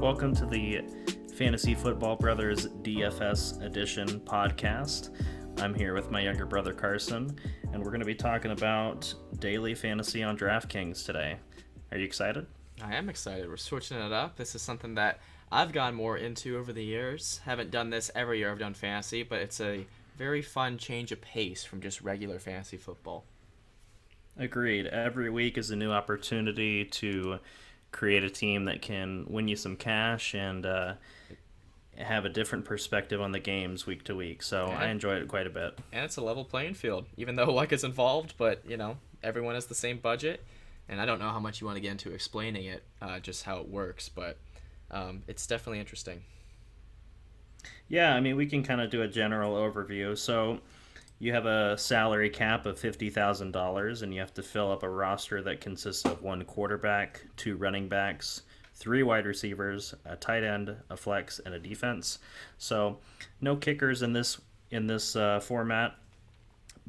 Welcome to the Fantasy Football Brothers DFS Edition podcast. I'm here with my younger brother Carson, and we're going to be talking about daily fantasy on DraftKings today. Are you excited? I am excited. We're switching it up. This is something that I've gone more into over the years. Haven't done this every year I've done fantasy, but it's a very fun change of pace from just regular fantasy football. Agreed. Every week is a new opportunity to create a team that can win you some cash and have a different perspective on the games week to week. So I enjoy it quite a bit. And it's a level playing field, even though luck is involved, but, everyone has the same budget. And I don't know how much you want to get into explaining it, just how it works, but it's definitely interesting. Yeah, I mean, we can kind of do a general overview. So you have a salary cap of $50,000, and you have to fill up a roster that consists of one quarterback, two running backs, three wide receivers, a tight end, a flex, and a defense. So no kickers in this format,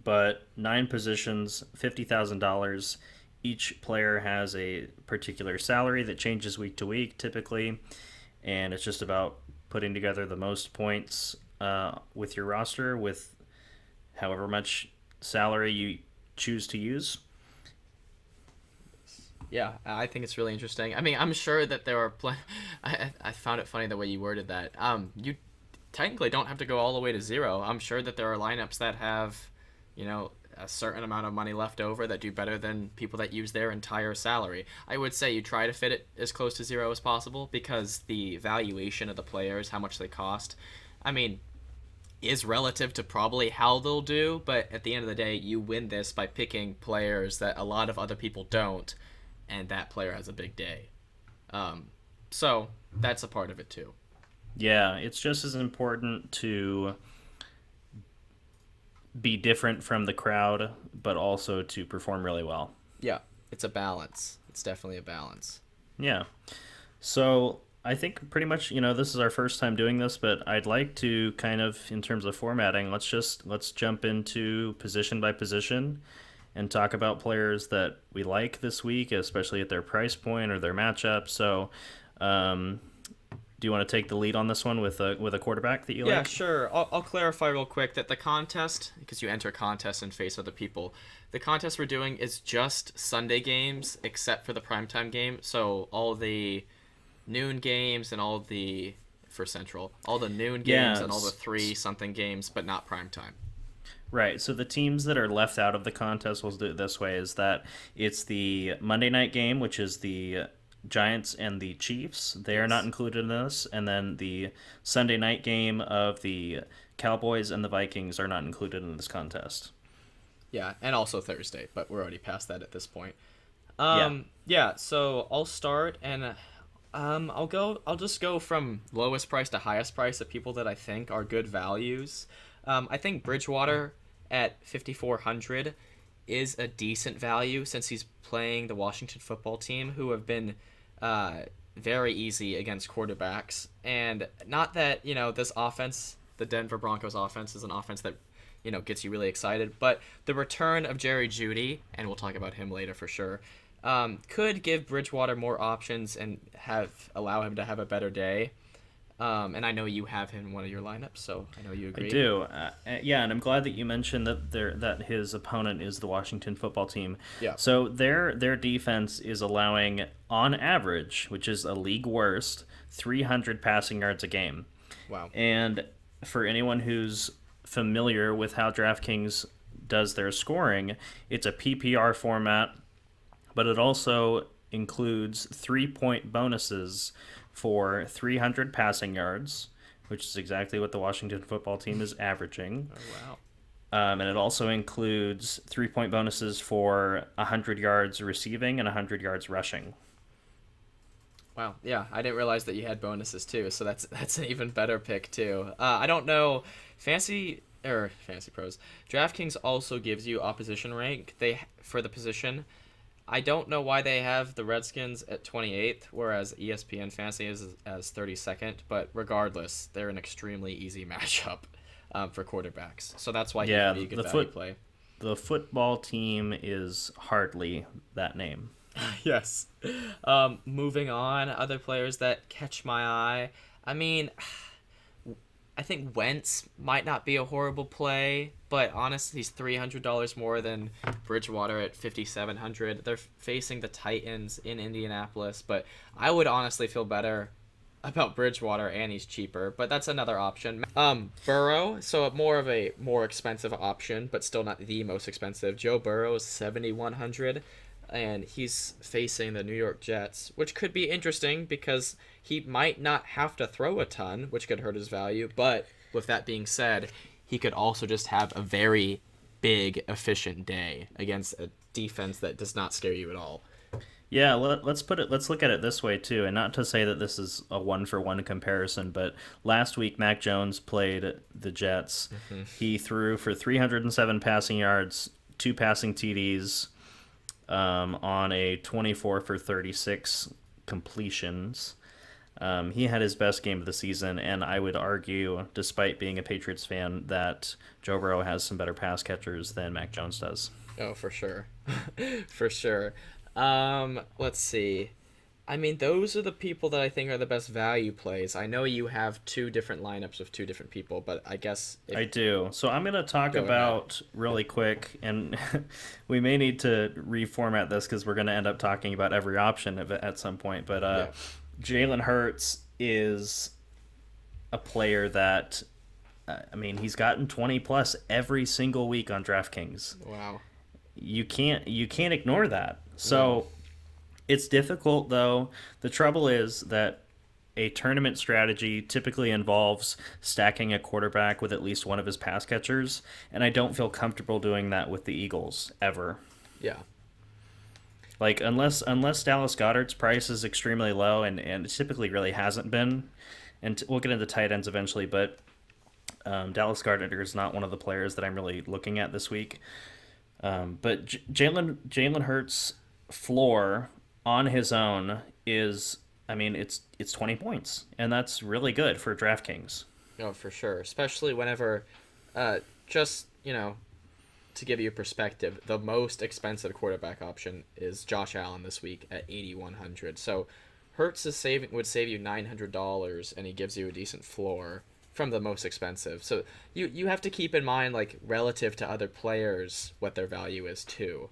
but 9 positions, $50,000. Each player has a particular salary that changes week to week, typically, and it's just about putting together the most points with your roster with however much salary you choose to use. Yeah, I think it's really interesting. I mean, I'm sure that there are I found it funny the way you worded that. You technically don't have to go all the way to zero. I'm sure that there are lineups that have, a certain amount of money left over that do better than people that use their entire salary. I would say you try to fit it as close to zero as possible because the valuation of the players, how much they cost, is relative to probably how they'll do, but at the end of the day, you win this by picking players that a lot of other people don't, and that player has a big day. So that's a part of it too. Yeah, it's just as important to be different from the crowd, but also to perform really well. Yeah, it's a balance. It's definitely a balance. Yeah. So I think pretty much, this is our first time doing this, but I'd like to kind of, in terms of formatting, let's jump into position by position and talk about players that we like this week, especially at their price point or their matchup. So, do you want to take the lead on this one with a quarterback that you like? Yeah, sure. I'll clarify real quick that the contest, because you enter contests and face other people, the contest we're doing is just Sunday games except for the primetime game. So all the noon games and all the noon games and all the 3-something games, but not primetime. Right, so the teams that are left out of the contest, we'll do it this way, is that it's the Monday night game, which is the Giants and the Chiefs. They are not included in this. And then the Sunday night game of the Cowboys and the Vikings are not included in this contest. Yeah, and also Thursday, but we're already past that at this point. So I'll start, and I'll just go from lowest price to highest price of people that I think are good values. I think Bridgewater at 5,400 is a decent value since he's playing the Washington football team, who have been very easy against quarterbacks. And not that, this offense, the Denver Broncos offense, is an offense that, gets you really excited. But the return of Jerry Jeudy, and we'll talk about him later for sure, could give Bridgewater more options and allow him to have a better day. And I know you have him in one of your lineups, so I know you agree. I do. And I'm glad that you mentioned that his opponent is the Washington football team. Yeah. So their defense is allowing, on average, which is a league worst, 300 passing yards a game. Wow. And for anyone who's familiar with how DraftKings does their scoring, it's a PPR format, but it also includes 3-point bonuses for 300 passing yards, which is exactly what the Washington football team is averaging. Oh, wow. And it also includes 3-point bonuses for 100 yards receiving and 100 yards rushing. Wow. Yeah, I didn't realize that you had bonuses too, so that's an even better pick too. I don't know, Fantasy Pros. DraftKings also gives you opposition rank for the position. I don't know why they have the Redskins at 28th, whereas ESPN Fantasy is as 32nd. But regardless, they're an extremely easy matchup for quarterbacks. So that's why he's a good value play. The football team is hardly that name. Yes. Moving on, other players that catch my eye. I mean, I think Wentz might not be a horrible play, but honestly, he's $300 more than Bridgewater at 5,700. They're facing the Titans in Indianapolis, but I would honestly feel better about Bridgewater, and he's cheaper, but that's another option. Burrow, so more of a more expensive option, but still not the most expensive. Joe Burrow is 7,100, and he's facing the New York Jets, which could be interesting because he might not have to throw a ton, which could hurt his value. But with that being said, he could also just have a very big, efficient day against a defense that does not scare you at all. Yeah, let's look at it this way too, and not to say that this is a one for one comparison, but last week Mac Jones played the Jets. He threw for 307 passing yards, two passing TDs, on a 24 for 36 completions. He had his best game of the season, and I would argue, despite being a Patriots fan, that Joe Burrow has some better pass catchers than Mac Jones does. Oh, for sure. For sure. Let's see. I mean, those are the people that I think are the best value plays. I know you have two different lineups of two different people, but I guess I do. So I'm going to talk about really quick, and we may need to reformat this because we're going to end up talking about every option at some point. But Jalen Hurts is a player that, I mean, he's gotten 20 plus every single week on DraftKings. Wow. You can't ignore that. So it's difficult, though. The trouble is that a tournament strategy typically involves stacking a quarterback with at least one of his pass catchers, and I don't feel comfortable doing that with the Eagles ever. Yeah. Like unless Dallas Goedert's price is extremely low, and it typically really hasn't been, and we'll get into tight ends eventually, but Dallas Goedert is not one of the players that I'm really looking at this week. But Jalen Hurts' floor on his own is, I mean, it's 20 points, and that's really good for DraftKings. Oh, for sure. Especially whenever, just, to give you a perspective, the most expensive quarterback option is Josh Allen this week at 8,100. So Hurts would save you $900, and he gives you a decent floor from the most expensive. So you have to keep in mind, like, relative to other players, what their value is too.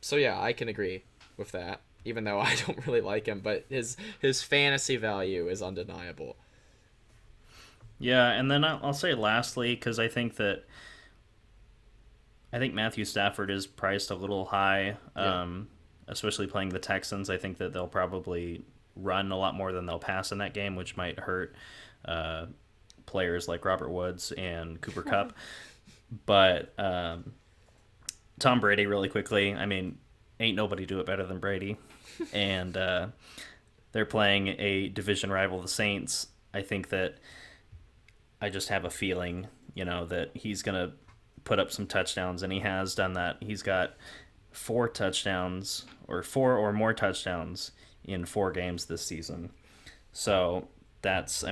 So yeah, I can agree with that, even though I don't really like him, but his fantasy value is undeniable. Yeah, and then I'll say lastly, because I think Matthew Stafford is priced a little high, especially playing the Texans. I think that they'll probably run a lot more than they'll pass in that game, which might hurt players like Robert Woods and Cooper Kupp. But Tom Brady, really quickly, I mean, ain't nobody do it better than Brady. And they're playing a division rival, the Saints. I think that I just have a feeling, that he's going to put up some touchdowns, and he has done that. He's got 4 touchdowns, or 4 or more touchdowns in 4 games this season. So that's a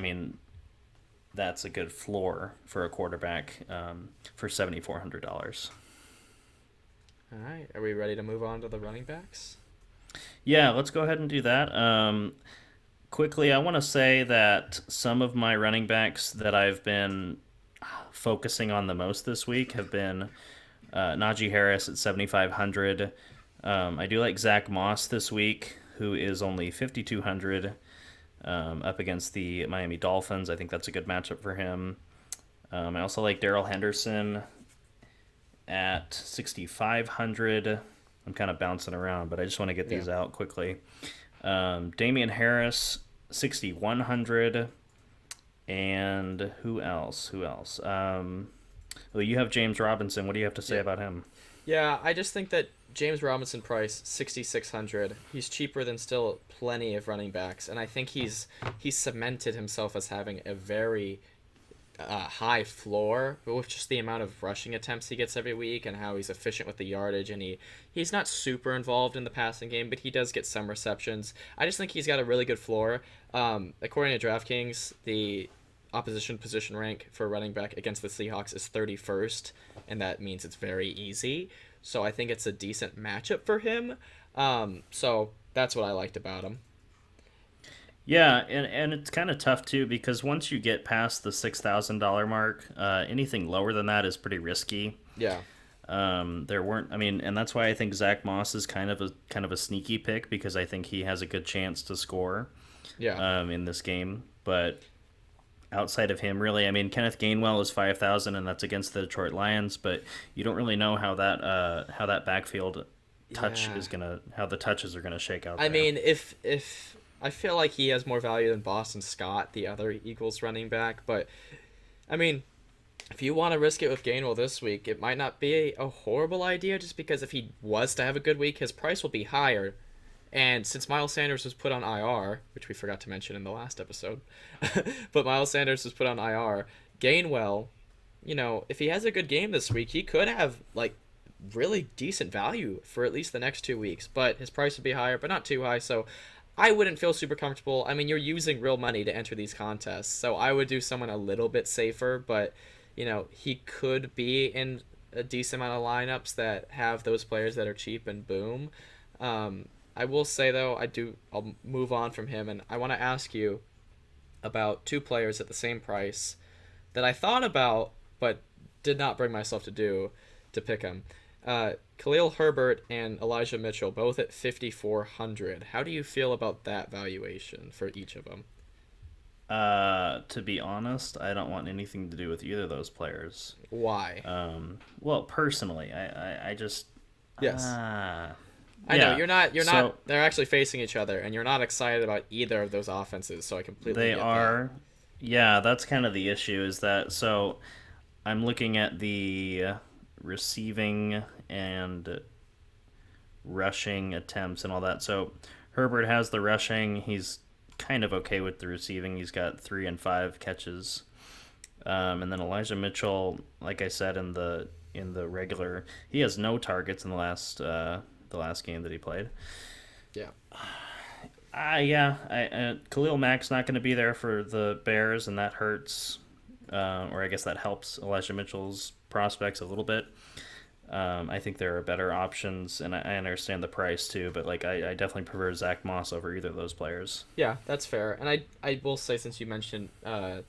good floor for a quarterback for $7,400. All right. Are we ready to move on to the running backs? Yeah, let's go ahead and do that. Quickly, I want to say that some of my running backs that I've been focusing on the most this week have been Najee Harris at 7,500. I do like Zack Moss this week, who is only 5,200 up against the Miami Dolphins. I think that's a good matchup for him. I also like Darrell Henderson at 6,500. I'm kind of bouncing around, but I just want to get these out quickly. Damian Harris, 6,100. And who else? Well, you have James Robinson. What do you have to say about him? Yeah, I just think that James Robinson price 6,600. He's cheaper than still plenty of running backs, and I think he's cemented himself as having a very high floor, but with just the amount of rushing attempts he gets every week and how he's efficient with the yardage, and he's not super involved in the passing game, but he does get some receptions. I just think he's got a really good floor. According to DraftKings, the opposition position rank for running back against the Seahawks is 31st, and that means it's very easy. So I think it's a decent matchup for him. So that's what I liked about him. Yeah, and it's kind of tough too because once you get past the $6,000 mark, anything lower than that is pretty risky. Yeah, There weren't, I mean, and that's why I think Zack Moss is kind of a sneaky pick because I think he has a good chance to score yeah. in this game. But outside of him, really, I mean, Kenneth Gainwell is 5,000, and that's against the Detroit Lions. But you don't really know how that backfield touch Yeah. is gonna how the touches are gonna shake out I there. mean, if I feel like he has more value than Boston Scott, the other Eagles running back, but I mean, if you want to risk it with Gainwell this week, it might not be a horrible idea just because if he was to have a good week, his price will be higher. And since Miles Sanders was put on IR, which we forgot to mention in the last episode, but Miles Sanders was put on IR, Gainwell, if he has a good game this week, he could have like really decent value for at least the next 2 weeks. But his price would be higher, but not too high. So I wouldn't feel super comfortable. I mean, you're using real money to enter these contests, so I would do someone a little bit safer. But he could be in a decent amount of lineups that have those players that are cheap and boom. I will say though, I'll move on from him, and I want to ask you about two players at the same price that I thought about but did not bring myself to pick them. Khalil Herbert and Elijah Mitchell, both at 5,400. How do you feel about that valuation for each of them? To be honest, I don't want anything to do with either of those players. Why? Well, personally, I just Yes. uh, I know yeah. you're not. You're So not. They're actually facing each other, and you're not excited about either of those offenses. So I completely they get that. are, yeah. That's kind of the issue. Is that so? I'm looking at the receiving and rushing attempts and all that. So Herbert has the rushing. He's kind of okay with the receiving. He's got 3 and 5 catches. And then Elijah Mitchell, like I said in the regular, he has no targets in the last game that he played. Yeah. Yeah, Khalil Mack's not going to be there for the Bears, and that hurts, or I guess that helps Elijah Mitchell's prospects a little bit. I think there are better options, and I understand the price too, but like I definitely prefer Zack Moss over either of those players. Yeah, that's fair. And I will say, since you mentioned I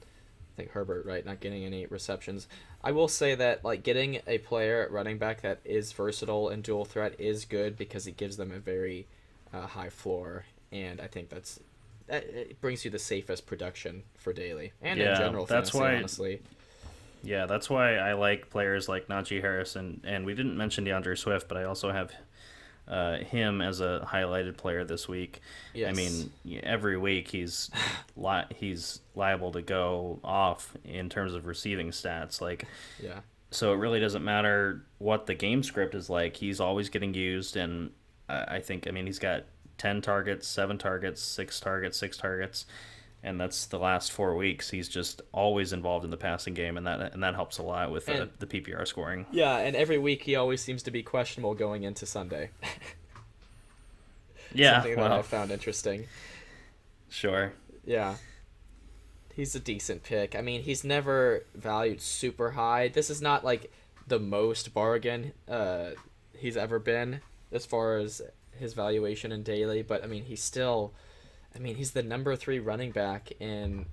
think Herbert, right, not getting any receptions, I will say that like getting a player at running back that is versatile and dual threat is good because it gives them a very high floor, and I think that it brings you the safest production for daily and in Yeah, general that's fantasy, why. honestly. Yeah, that's why I like players like Najee Harris, and we didn't mention DeAndre Swift, but I also have him as a highlighted player this week. I Yes. mean, every week he's liable to go off in terms of receiving stats. Like, Yeah. so it really doesn't matter what the game script is like. He's always getting used, and I think, I mean, he's got 10 targets, 7 targets, 6 targets, 6 targets, and that's the last 4 weeks. He's just always involved in the passing game, and that helps a lot with And the PPR scoring. yeah, and every week he always seems to be questionable going into Sunday. Yeah, Something that I well, found interesting. sure. Yeah. He's a decent pick. I mean, he's never valued super high. This is not like the most bargain he's ever been as far as his valuation in daily, but I mean, he's the number 3 running back in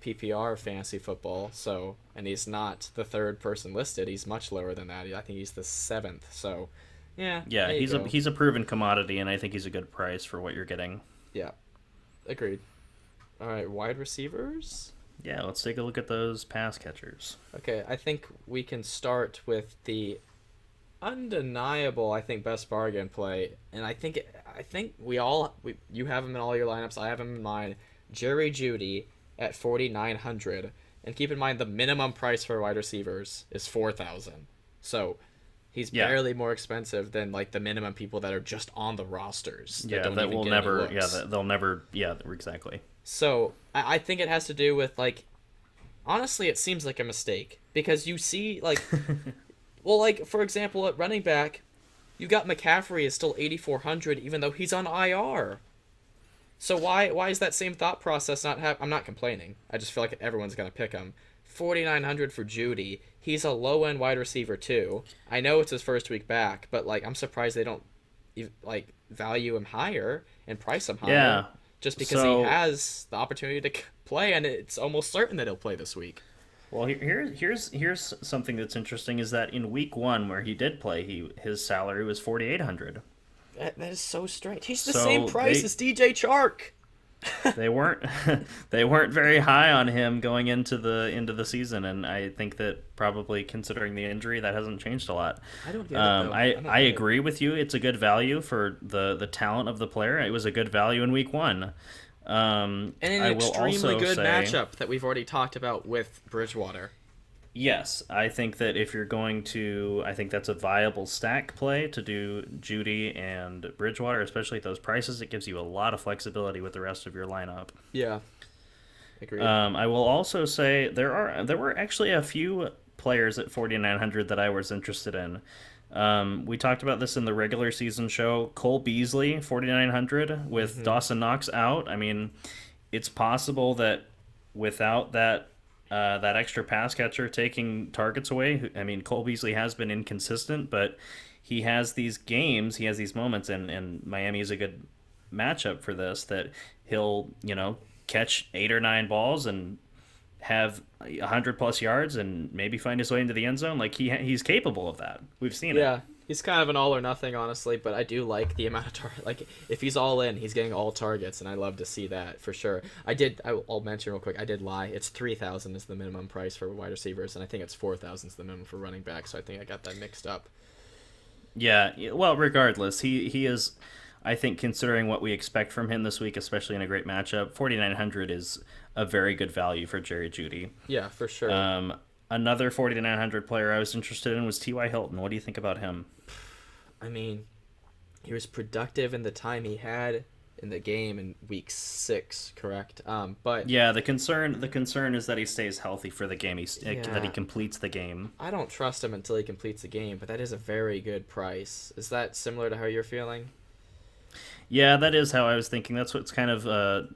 PPR fantasy football. So, and he's not the third person listed. He's much lower than that. I think he's the 7th. So, yeah, Yeah, there you he's a go. he's a proven commodity, and I think he's a good price for what you're getting. Yeah, agreed. All right, wide receivers. Yeah, let's take a look at those pass catchers. Okay, I think we can start with the undeniable, I think, best bargain play, and I think you have him in all your lineups. I have him in mine. Jerry Jeudy at 4,900, and keep in mind the minimum price for wide receivers is 4,000. So he's Yeah, barely more expensive than like the minimum people that are just on the rosters that yeah, don't that even will get any never. Yeah, looks. they'll never. Yeah, exactly. So I think it has to do with like honestly, it seems like a mistake because you see like well, like for example, at running back, you got McCaffrey is still 8,400 even though he's on IR. So why is that same thought process not I'm not complaining. I just feel like everyone's gonna pick him. 4,900 for Jeudy. He's a low end wide receiver too. I know it's his first week back, but like I'm surprised they don't like value him higher and price him higher, Yeah. just because he So, has the opportunity to play, and it's almost certain that he'll play this week. well, here's something that's interesting is that in week 1 where he did play, his salary was 4,800. That is so strange. He's the So same price as DJ Chark. they weren't they weren't very high on him going into the season, and I think that probably considering the injury, that hasn't changed a lot. I don't get it though. I agree with you. It's a good value for the talent of the player. It was a good value in week 1. And an I will extremely also good say, matchup that we've already talked about with Bridgewater. yes, I think that if you're going to, I think that's a viable stack play to do Jeudy and Bridgewater, especially at those prices. It gives you a lot of flexibility with the rest of your lineup. Yeah, agreed. I will also say there were actually a few players at 4,900 that I was interested in. We talked about this in the regular season show. Cole Beasley, 4,900, with Dawson Knox out. I mean, it's possible that without that extra pass catcher taking targets away, I mean, Cole Beasley has been inconsistent, but he has these games, he has these moments, and Miami is a good matchup for this, that he'll, catch 8 or 9 balls and have 100 plus yards and maybe find his way into the end zone. Like he's capable of that. We've seen it. Yeah, he's kind of an all or nothing, honestly, but I do like the amount of like if he's all in, he's getting all targets, and I love to see that for sure. I'll mention real quick, I did lie. It's 3,000 is the minimum price for wide receivers, and I think it's 4,000 is the minimum for running back. So I think I got that mixed up. Yeah. Well, regardless, he is. I think considering what we expect from him this week, especially in a great matchup, 4,900 is a very good value for Jerry Jeudy. Yeah, for sure. Another 4,900 player I was interested in was T.Y. Hilton. What do you think about him? I mean, he was productive in the time he had in the game in week 6, correct? But yeah, the concern is that he stays healthy for the game. That he completes the game. I don't trust him until he completes the game, but that is a very good price. Is that similar to how you're feeling? Yeah, that is how I was thinking. That's what's kind of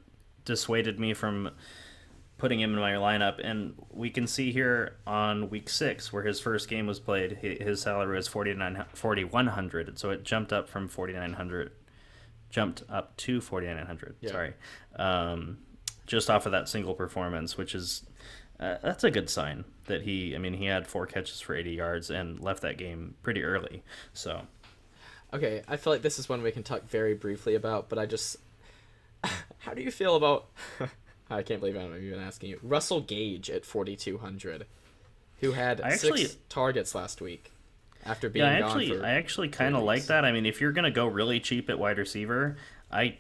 dissuaded me from putting him in my lineup. And we can see here on week 6, where his first game was played, his salary was 4,100. So it jumped up from 4,900, jumped up to 4,900. Yeah. Sorry, just off of that single performance, which is that's a good sign that he had 4 catches for 80 yards and left that game pretty early. So. Okay, I feel like this is one we can talk very briefly about, but how do you feel about, I can't believe I'm even asking you, Russell Gage at 4,200, who had 6 targets last week after being gone for I actually kind of like that. I mean, if you're going to go really cheap at wide receiver, I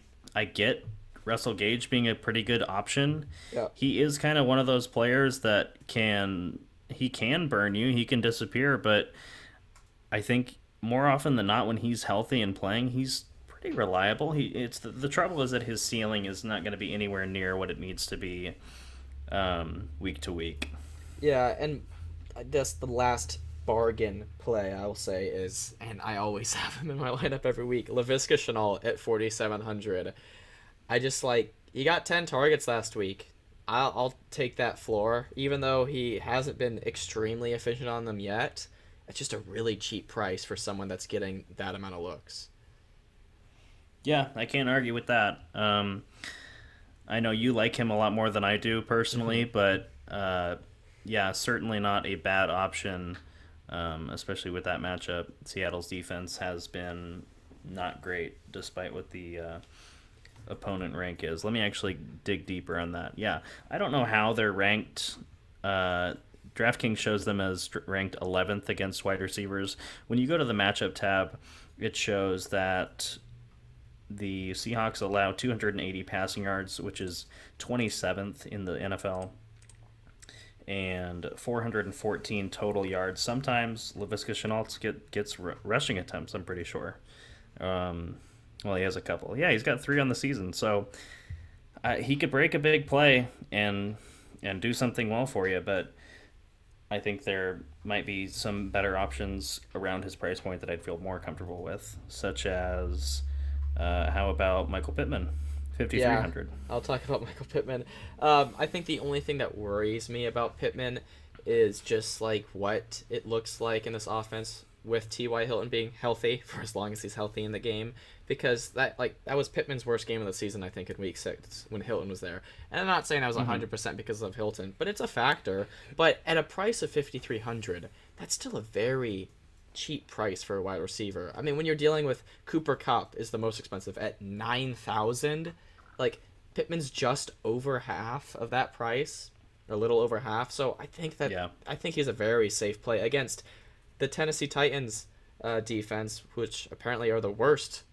get Russell Gage being a pretty good option. Yeah. He is kind of one of those players that can burn you, he can disappear, but I think more often than not, when he's healthy and playing, he's pretty reliable. The trouble is that his ceiling is not going to be anywhere near what it needs to be week to week. Yeah, and I guess the last bargain play I will say is, and I always have him in my lineup every week, Laviska Shenault at 4,700. I just he got 10 targets last week. I'll take that floor, even though he hasn't been extremely efficient on them yet. It's just a really cheap price for someone that's getting that amount of looks. Yeah, I can't argue with that. I know you like him a lot more than I do personally, but yeah, certainly not a bad option, especially with that matchup. Seattle's defense has been not great, despite what the opponent rank is. Let me actually dig deeper on that. Yeah, I don't know how they're ranked. DraftKings shows them as ranked 11th against wide receivers. When you go to the matchup tab, it shows that the Seahawks allow 280 passing yards, which is 27th in the NFL, and 414 total yards. Sometimes Laviska Shenault gets rushing attempts, I'm pretty sure. Well, he has a couple. Yeah, he's got 3 on the season, so he could break a big play and do something well for you, but I think there might be some better options around his price point that I'd feel more comfortable with, such as how about Michael Pittman, 5,300. Yeah, I'll talk about Michael Pittman. I think the only thing that worries me about Pittman is just what it looks like in this offense with T.Y. Hilton being healthy for as long as he's healthy in the game, because that was Pittman's worst game of the season, I think, in Week 6 when Hilton was there. And I'm not saying that was 100% because of Hilton, but it's a factor. But at a price of 5,300, that's still a very cheap price for a wide receiver. I mean, when you're dealing with Cooper Kupp is the most expensive at 9,000, like Pittman's just over half of that price, a little over half. So I think he's a very safe play against the Tennessee Titans defense, which apparently are the worst,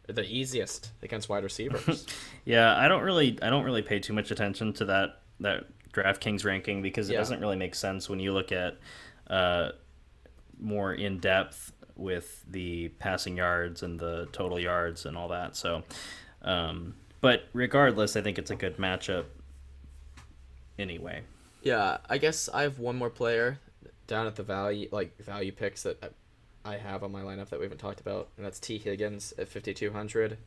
the easiest against wide receivers. Yeah, I don't really pay too much attention to that DraftKings ranking because it doesn't really make sense when you look at more in depth with the passing yards and the total yards and all that. So, but regardless, I think it's a good matchup anyway. Yeah, I guess I have one more player down at the value picks that I have on my lineup that we haven't talked about, and that's T. Higgins at 5,200.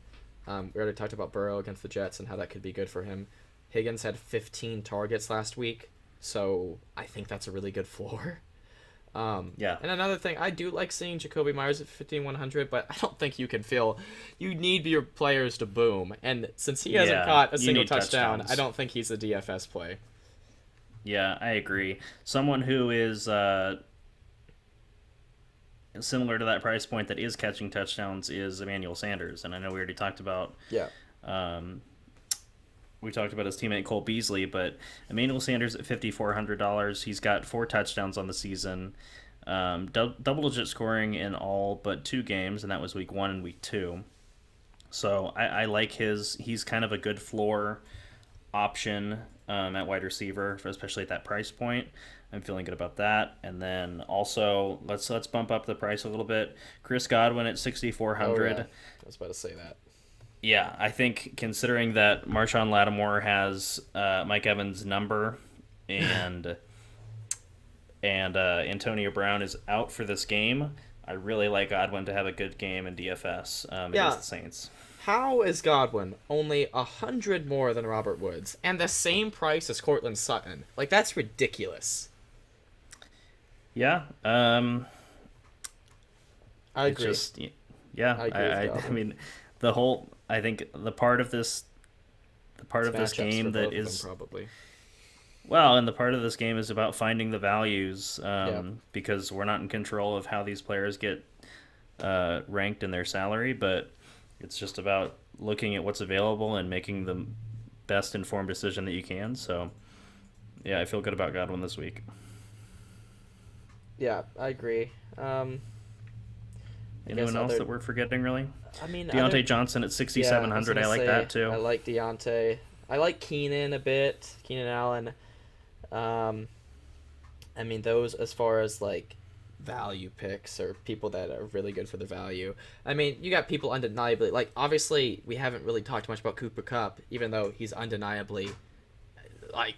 We already talked about Burrow against the Jets and how that could be good for him. Higgins had 15 targets last week, so I think that's a really good floor. Yeah. And another thing, I do like seeing Jacoby Myers at 5,100, but I don't think you need your players to boom. And since he hasn't caught a single touchdown, I don't think he's a DFS play. Yeah, I agree. Someone who is similar to that price point that is catching touchdowns is Emmanuel Sanders, and I know we already talked about we talked about his teammate Cole Beasley, but Emmanuel Sanders at $5,400. He's got 4 touchdowns on the season, double-digit scoring in all but 2 games, and that was Week 1 and Week 2. So I like he's kind of a good floor option at wide receiver, especially at that price point. I'm feeling good about that. And then also let's bump up the price a little bit. Chris Godwin at 6,400. Oh, yeah. I was about to say that. Yeah, I think considering that Marshawn Lattimore has Mike Evans' number and Antonio Brown is out for this game, I really like Godwin to have a good game in DFS against the Saints. How is Godwin only 100 more than Robert Woods and the same price as Courtland Sutton? Like, that's ridiculous. Yeah. I agree. I mean, I think the part of this game that is probably. Well, and the part of this game is about finding the values because we're not in control of how these players get ranked in their salary, but it's just about looking at what's available and making the best informed decision that you can. So, yeah, I feel good about Godwin this week. Yeah, I agree. Anyone else that we're forgetting, really? I mean, Diontae Johnson at 6,700. I like that, too. I like Diontae. I like Keenan a bit. Keenan Allen. I mean, those as far as, like, value picks or people that are really good for the value. I mean, you got people undeniably, like, obviously we haven't really talked much about Cooper Kupp, even though he's undeniably like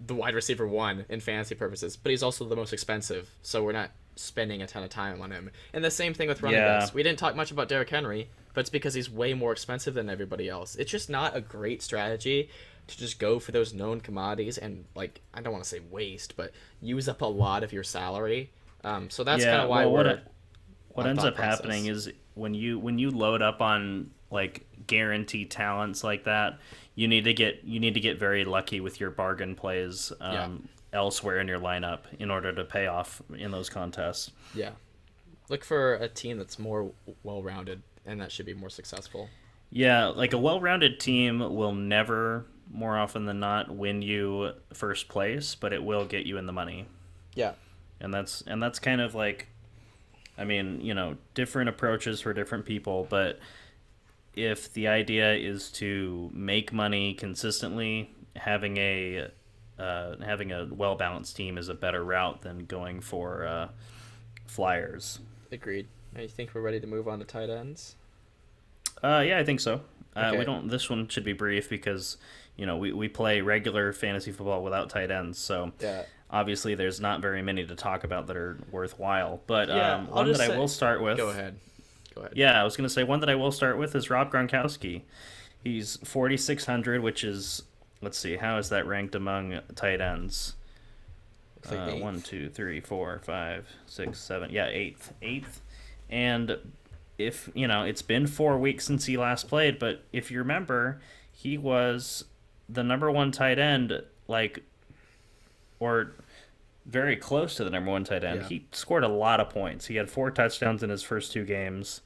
the wide receiver 1 in fantasy purposes, but he's also the most expensive, so we're not spending a ton of time on him. And the same thing with running backs. We didn't talk much about Derrick Henry, but it's because he's way more expensive than everybody else. It's just not a great strategy to just go for those known commodities and, like, I don't want to say waste, but use up a lot of your salary. So that's kind of why what ends up happening is when you load up on, like, guaranteed talents like that, you need to get very lucky with your bargain plays elsewhere in your lineup in order to pay off in those contests. Yeah, look for a team that's more well-rounded, and that should be more successful. Yeah, like a well-rounded team will never, more often than not, win you first place, but it will get you in the money. Yeah. And that's kind of like, I mean, you know, different approaches for different people, but if the idea is to make money consistently, having a well-balanced team is a better route than going for flyers. Agreed. I think we're ready to move on to tight ends. Yeah, I think so. Okay. This one should be brief because, you know, we play regular fantasy football without tight ends, so obviously there's not very many to talk about that are worthwhile. But one that I will start with. Go ahead. Yeah, I was going to say one that I will start with is Rob Gronkowski. He's 4,600, which is, let's see, how is that ranked among tight ends? It's like eighth. 1, 2, 3, 4, 5, 6, 7. Yeah, eighth. And if it's been 4 weeks since he last played, but if you remember, he was the number one tight end, or very close to the number one tight end. Yeah. He scored a lot of points. He had 4 touchdowns in his first 2 games,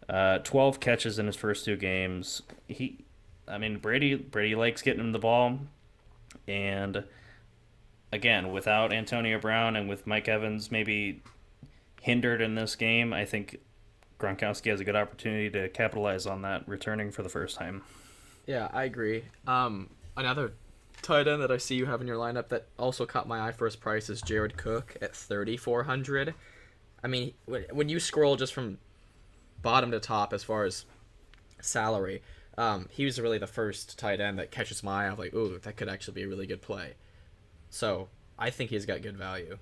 12 catches in his first 2 games. Brady likes getting him the ball, and again, without Antonio Brown and with Mike Evans maybe hindered in this game, I think Gronkowski has a good opportunity to capitalize on that, returning for the first time. Yeah, I agree. Another tight end that I see you have in your lineup that also caught my eye for his price is Jared Cook at 3,400. I mean, when you scroll just from bottom to top as far as salary, he was really the first tight end that catches my eye. I'm like, ooh, that could actually be a really good play. So I think he's got good value.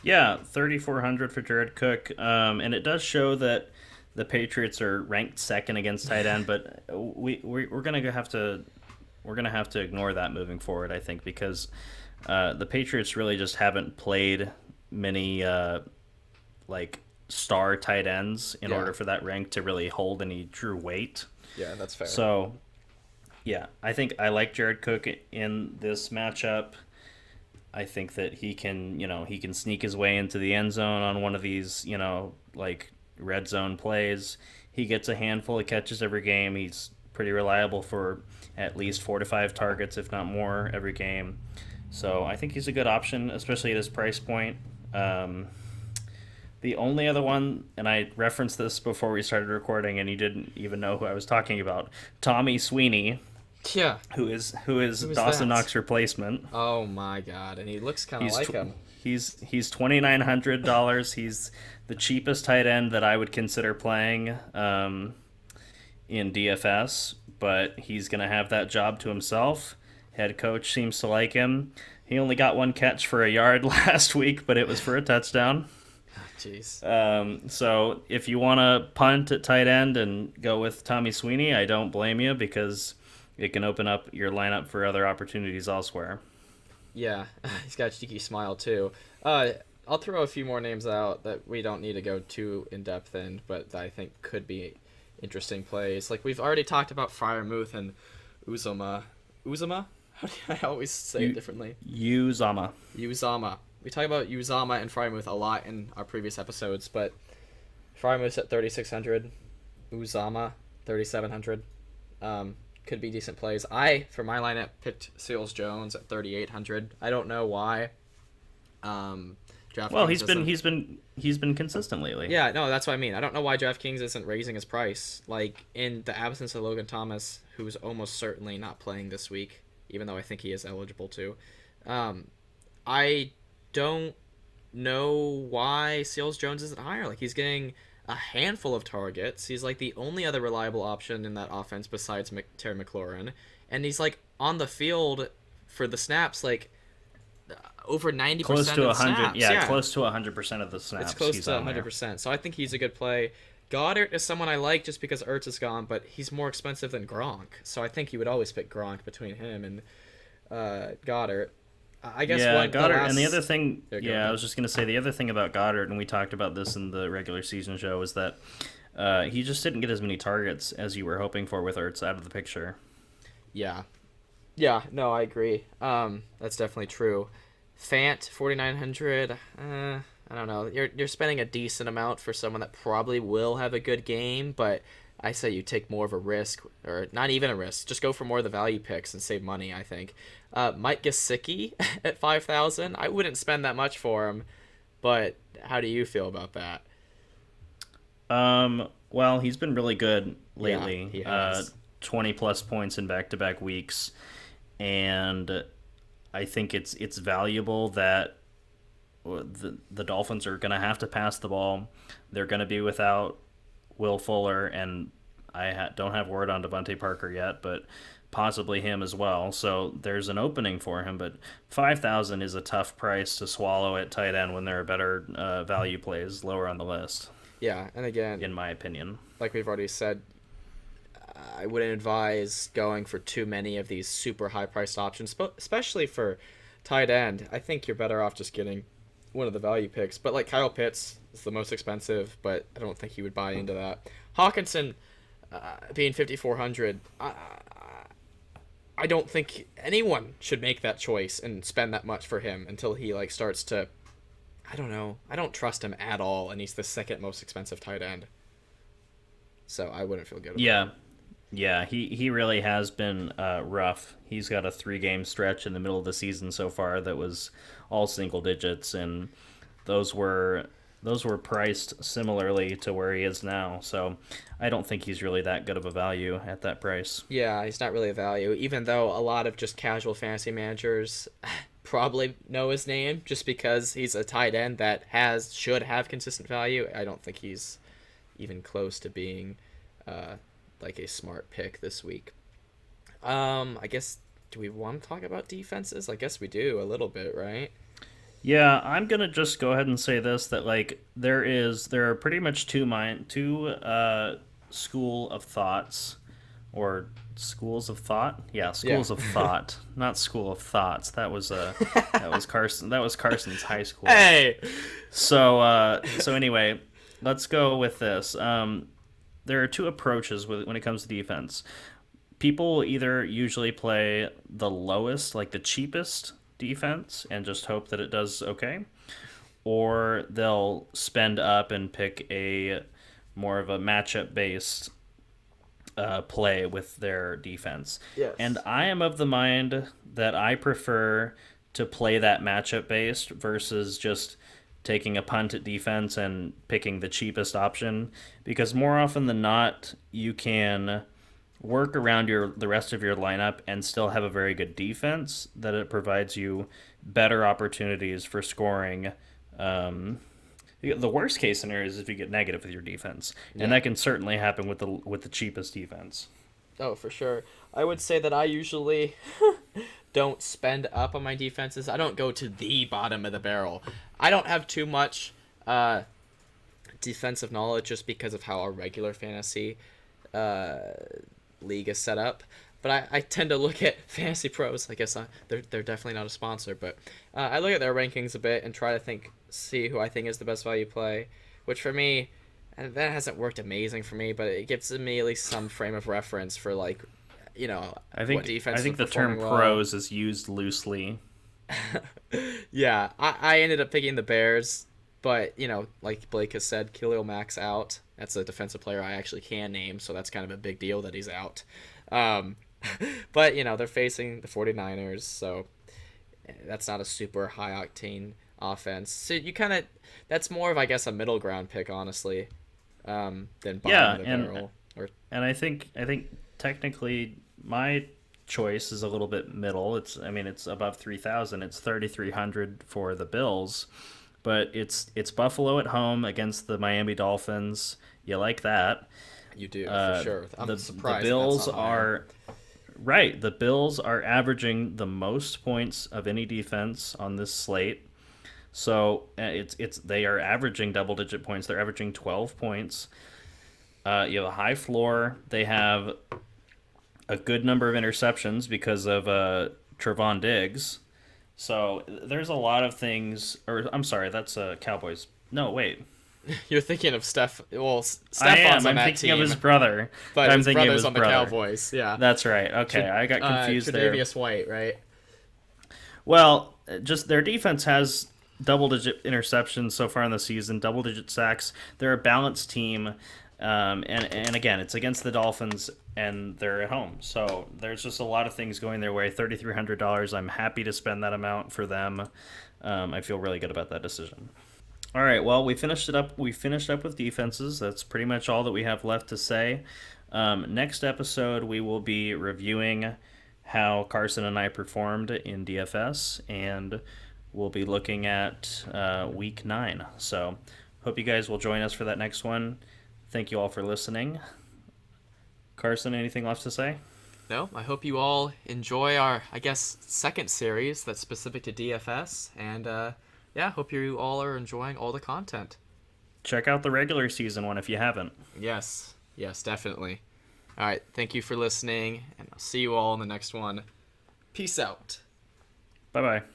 Yeah, 3,400 for Jared Cook, and it does show that the Patriots are ranked second against tight end, but we're gonna have to ignore that moving forward, I think, because the Patriots really just haven't played many star tight ends in order for that rank to really hold any true weight. Yeah, that's fair. So, yeah, I think I like Jared Cook in this matchup. I think that he can sneak his way into the end zone on one of these, red zone plays. He gets a handful of catches every game. He's pretty reliable for at least 4 to 5 targets, if not more, every game. So I think he's a good option, especially at his price point. The only other one, and I referenced this before we started recording, and you didn't even know who I was talking about, Tommy Sweeney. Yeah. Who is Dawson Knox replacement? Oh my God! And he looks kind of like him. He's $2,900. He's the cheapest tight end that I would consider playing in DFS, but he's gonna have that job to himself. Head coach seems to like him. He only got 1 catch for a yard last week, but it was for a touchdown. Jeez. So if you want to punt at tight end and go with Tommy Sweeney, I don't blame you, because it can open up your lineup for other opportunities elsewhere. Yeah, he's got a cheeky smile too. I'll throw a few more names out that we don't need to go too in-depth in, but that I think could be interesting plays. Like, we've already talked about Freiermuth and Uzomah. Uzomah? How do I always say it differently? Uzomah. We talk about Uzomah and Freiermuth a lot in our previous episodes, but Freiermuth's at 3,600, Uzomah 3,700. Could be decent plays. For my lineup, picked Seals Jones at 3,800. I don't know why. Well, he's been consistent lately. Yeah, no, that's what I mean. I don't know why DraftKings isn't raising his price. Like, in the absence of Logan Thomas, who's almost certainly not playing this week, even though I think he is eligible to. I don't know why Seals Jones isn't higher. Like, he's getting a handful of targets. He's like the only other reliable option in that offense besides Terry McLaurin, and he's like on the field for the snaps, like over 90% close to of the 100. snaps. Yeah, close to 100% of the snaps. It's close to 100%. So I think he's a good play. Goedert is someone I like just because Ertz is gone, but he's more expensive than Gronk. So I think you would always pick Gronk between him and Goedert. I guess Goedert, and the other thing, I was just going to say, the other thing about Goedert, and we talked about this in the regular season show, is that he just didn't get as many targets as you were hoping for with Ertz out of the picture. Yeah, no, I agree. That's definitely true. Fant, 4,900. I don't know. You're spending a decent amount for someone that probably will have a good game, but I say you take more of a risk, or not even a risk. Just go for more of the value picks and save money, I think. Mike Gesicki at 5,000. I wouldn't spend that much for him, but how do you feel about that? Well, he's been really good lately. Yeah, he has. 20-plus points in back-to-back weeks, and I think it's valuable that the Dolphins are going to have to pass the ball. They're going to be without Will Fuller, and I don't have word on Devontae Parker yet, but possibly him as well. So there's an opening for him, but 5,000 is a tough price to swallow at tight end when there are better value plays lower on the list. Yeah, and again, in my opinion, like we've already said, I wouldn't advise going for too many of these super high-priced options, especially for tight end, I think you're better off just getting one of the value picks. But like Kyle Pitts is the most expensive, but I don't think he would buy into that. Hockenson being 5,400, I don't think anyone should make that choice and spend that much for him until he like starts to. I don't know. I don't trust him at all, and he's the second most expensive tight end. So I wouldn't feel good about Yeah. Yeah, he really has been rough. He's got a 3-game stretch in the middle of the season so far that was all single digits, and those were priced similarly to where he is now. So I don't think he's really that good of a value at that price. Yeah, he's not really a value, even though a lot of just casual fantasy managers probably know his name just because he's a tight end that should have consistent value. I don't think he's even close to being like a smart pick this week. I guess, do we want to talk about defenses? I guess we do a little bit, right? Yeah, I'm gonna just go ahead and say this, that like there are pretty much two school of thoughts, or schools of thought. Yeah, schools of thought, not school of thoughts. That was Carson's high school. Hey. So anyway, let's go with this. There are two approaches when it comes to defense. People will either usually play the lowest, like the cheapest defense, and just hope that it does okay, or they'll spend up and pick a more of a matchup based play with their defense. Yes. And I am of the mind that I prefer to play that matchup based versus just taking a punt at defense and picking the cheapest option, because more often than not you can work around the rest of your lineup and still have a very good defense, that it provides you better opportunities for scoring. The worst case scenario is if you get negative with your defense, and that can certainly happen with the cheapest defense. Oh, for sure. I would say that I usually don't spend up on my defenses. I don't go to the bottom of the barrel. I don't have too much defensive knowledge just because of how our regular fantasy league is set up. But I tend to look at Fantasy Pros. I guess they're definitely not a sponsor, but I look at their rankings a bit and try to see who I think is the best value play, which for me, and that hasn't worked amazing for me, but it gives me at least some frame of reference for what defense. I think the term pros is used loosely. Yeah, I ended up picking the Bears, but like Blake has said, Khalil Mack's out. That's a defensive player I actually can name, so that's kind of a big deal that he's out. But they're facing the 49ers, so that's not a super high octane offense. So that's more of, I guess, a middle ground pick, honestly, than bottom of the barrel. And I think technically my choice is a little bit middle. It's above 3,000. It's 3,300 for the Bills, but it's Buffalo at home against the Miami Dolphins. You like that? You do, for sure. I'm surprised the Bills that's not are right. The Bills are averaging the most points of any defense on this slate. So they are averaging double-digit points. They're averaging 12 points. You have a high floor. They have a good number of interceptions because of Trevon Diggs. So there's a lot of things. Or I'm sorry, that's Cowboys. No, wait. You're thinking of Steph. Well, Stephon's I am. on I'm that thinking team, of his brother. But I'm his thinking brother's of his on the brother. Cowboys. Yeah, that's right. Okay, I got confused there. Tre'Davious White, right? Well, just their defense has double-digit interceptions so far in the season, double-digit sacks. They're a balanced team, and again, it's against the Dolphins, and they're at home. So there's just a lot of things going their way. $3,300. I'm happy to spend that amount for them. I feel really good about that decision. All right, well, we finished up with defenses. That's pretty much all that we have left to say. Next episode, we will be reviewing how Carson and I performed in DFS, and we'll be looking at Week 9. So hope you guys will join us for that next one. Thank you all for listening. Carson, anything left to say? No, I hope you all enjoy our, I guess, second series that's specific to DFS, and hope you all are enjoying all the content. Check out the regular season one if you haven't. Yes, definitely. All right, thank you for listening, and I'll see you all in the next one. Peace out. Bye-bye.